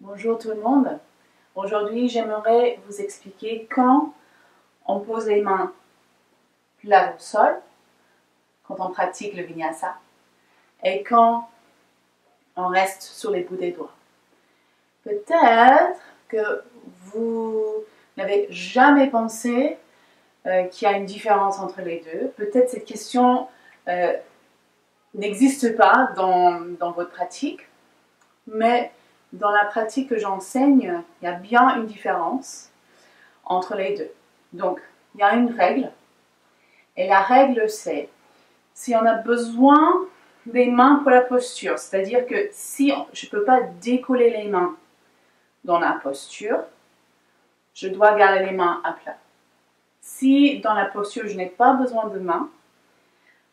Bonjour tout le monde. Aujourd'hui, j'aimerais vous expliquer quand on pose les mains plat au sol, quand on pratique le vinyasa, et quand on reste sur les bouts des doigts. Peut-être que vous n'avez jamais pensé qu'il y a une différence entre les deux. Peut-être cette question n'existe pas dans votre pratique, mais dans la pratique que j'enseigne, il y a bien une différence entre les deux. Donc, il y a une règle, et la règle c'est, si on a besoin des mains pour la posture, c'est-à-dire que si je ne peux pas décoller les mains dans la posture, je dois garder les mains à plat. Si dans la posture je n'ai pas besoin de mains,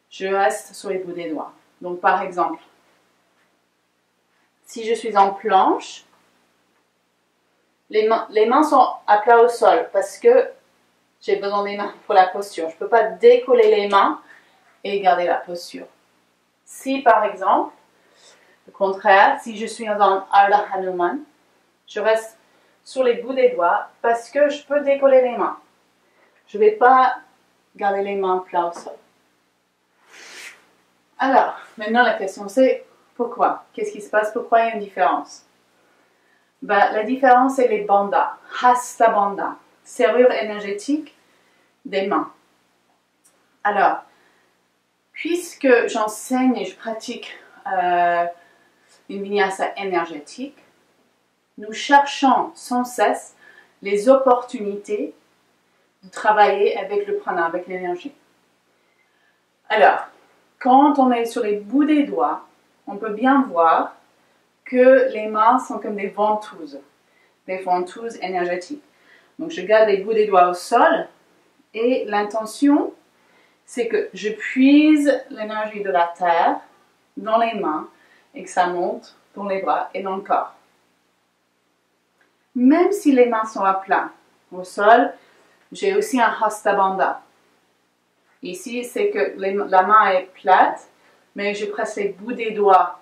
je reste sur les bouts des doigts. Donc par exemple, si je suis en planche, les mains sont à plat au sol parce que j'ai besoin des mains pour la posture. Je ne peux pas décoller les mains et garder la posture. Si par exemple, au contraire, si je suis dans Ardha Hanuman, je reste sur les bouts des doigts parce que je peux décoller les mains. Je ne vais pas garder les mains plat au sol. Alors, maintenant la question c'est pourquoi? Qu'est-ce qui se passe? Pourquoi il y a une différence? La différence c'est les bandhas, hasta bandha, serrure énergétique des mains. Alors, puisque j'enseigne et je pratique une vinyasa énergétique, nous cherchons sans cesse les opportunités de travailler avec le prana, avec l'énergie. Alors, quand on est sur les bouts des doigts, on peut bien voir que les mains sont comme des ventouses énergétiques. Donc, je garde les bouts des doigts au sol et l'intention, c'est que je puise l'énergie de la terre dans les mains et que ça monte dans les bras et dans le corps. Même si les mains sont à plat au sol, j'ai aussi un hasta bandha. Ici, c'est que la main est plate, mais je presse les bouts des doigts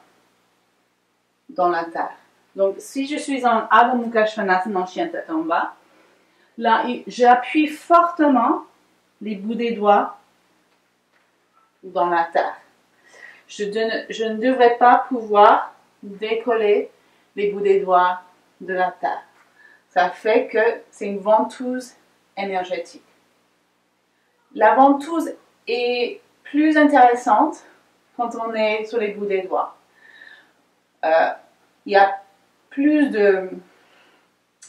dans la terre. Donc, si je suis en Adho Mukha Svanasana, en chien tête en bas, là, j'appuie fortement les bouts des doigts dans la terre. Je ne devrais pas pouvoir décoller les bouts des doigts de la terre. Ça fait que c'est une ventouse énergétique. La ventouse est plus intéressante quand on est sur les bouts des doigts. Il y a plus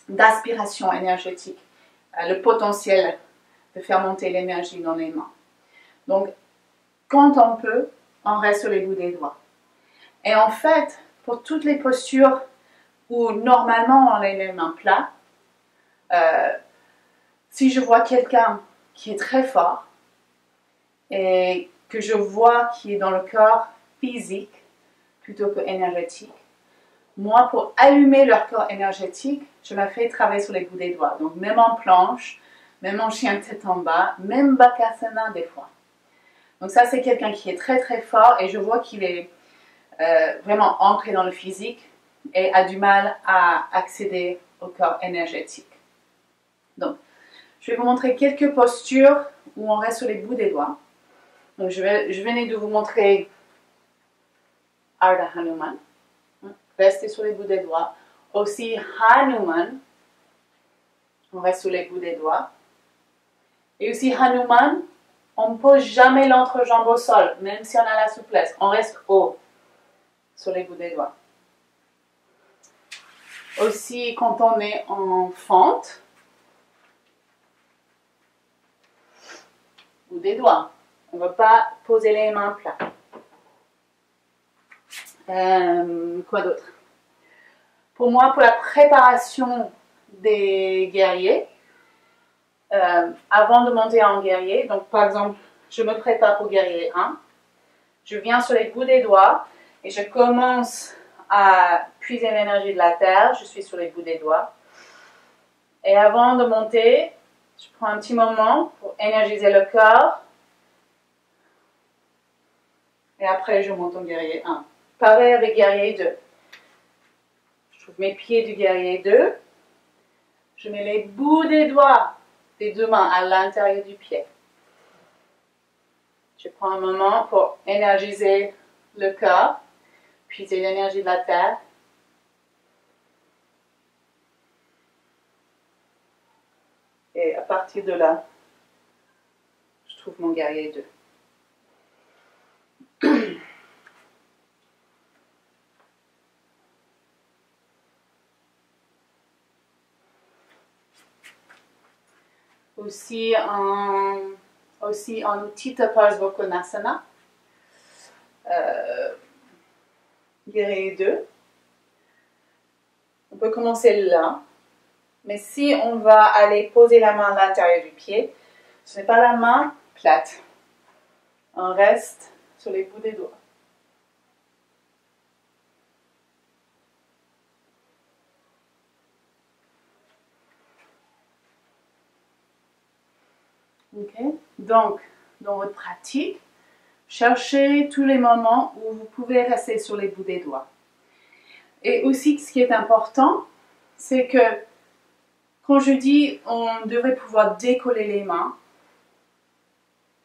d'aspiration énergétique, le potentiel de faire monter l'énergie dans les mains. Donc, quand on peut, on reste sur les bouts des doigts. Et en fait, pour toutes les postures où normalement on a les mains plates, si je vois quelqu'un qui est très fort et que je vois qui est dans le corps physique plutôt que énergétique, moi, pour allumer leur corps énergétique, je me fais travailler sur les bouts des doigts. Donc, même en planche, même en chien tête en bas, même Bakasana des fois. Donc ça, c'est quelqu'un qui est très très fort et je vois qu'il est vraiment ancré dans le physique et a du mal à accéder au corps énergétique. Donc, je vais vous montrer quelques postures où on reste sur les bouts des doigts. Donc, je venais de vous montrer Ardha Hanuman. Restez sur les bouts des doigts. Aussi Hanuman. On reste sur les bouts des doigts. Et aussi Hanuman, on ne pose jamais l'entrejambe au sol, même si on a la souplesse. On reste haut sur les bouts des doigts. Aussi, quand on est en fente, bout des doigts. On ne va pas poser les mains plats. Quoi d'autre? Pour moi, pour la préparation des guerriers, avant de monter en guerrier, donc par exemple, je me prépare pour guerrier 1, je viens sur les bouts des doigts et je commence à puiser l'énergie de la terre, je suis sur les bouts des doigts. Et avant de monter, je prends un petit moment pour énergiser le corps. Et après, je monte en guerrier 1. Pareil avec guerrier 2. Je J'ouvre mes pieds du guerrier 2. Je mets les bouts des doigts des deux mains à l'intérieur du pied. Je prends un moment pour énergiser le corps, puiser l'énergie de la terre. Et à partir de là, je trouve mon guerrier 2. Aussi en outil de Parsvakonasana, guerrier 2. On peut commencer là, mais si on va aller poser la main à l'intérieur du pied, ce n'est pas la main plate. On reste sur les bouts des doigts. Okay. Donc, dans votre pratique, cherchez tous les moments où vous pouvez rester sur les bouts des doigts. Et aussi, ce qui est important, c'est que quand je dis on devrait pouvoir décoller les mains,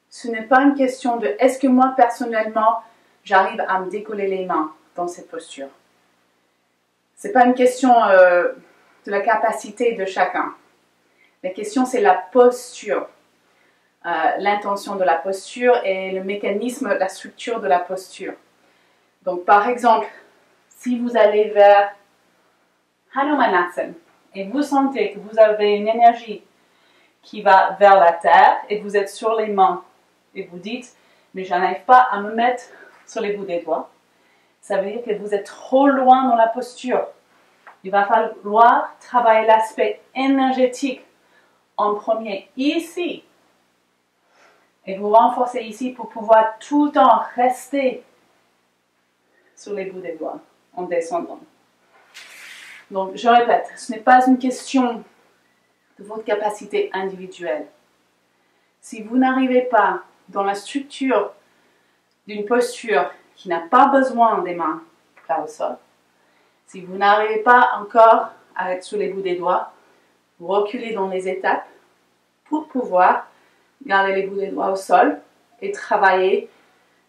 ce n'est pas une question de est-ce que moi personnellement j'arrive à me décoller les mains dans cette posture. Ce n'est pas une question de la capacité de chacun. La question c'est la posture. L'intention de la posture et le mécanisme, la structure de la posture. Donc par exemple, si vous allez vers Hanumanasana et vous sentez que vous avez une énergie qui va vers la terre et vous êtes sur les mains et vous dites mais je n'arrive pas à me mettre sur les bouts des doigts, ça veut dire que vous êtes trop loin dans la posture. Il va falloir travailler l'aspect énergétique en premier ici. Et vous renforcez ici pour pouvoir tout le temps rester sur les bouts des doigts en descendant. Donc, je répète, ce n'est pas une question de votre capacité individuelle. Si vous n'arrivez pas dans la structure d'une posture qui n'a pas besoin des mains là au sol, si vous n'arrivez pas encore à être sur les bouts des doigts, vous reculez dans les étapes pour pouvoir garder les bouts des doigts au sol et travailler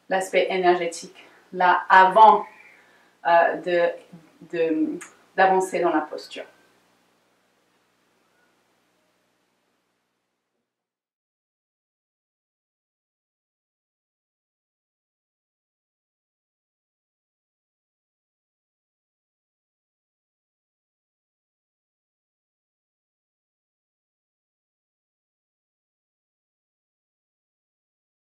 l'aspect énergétique là avant d'avancer dans la posture.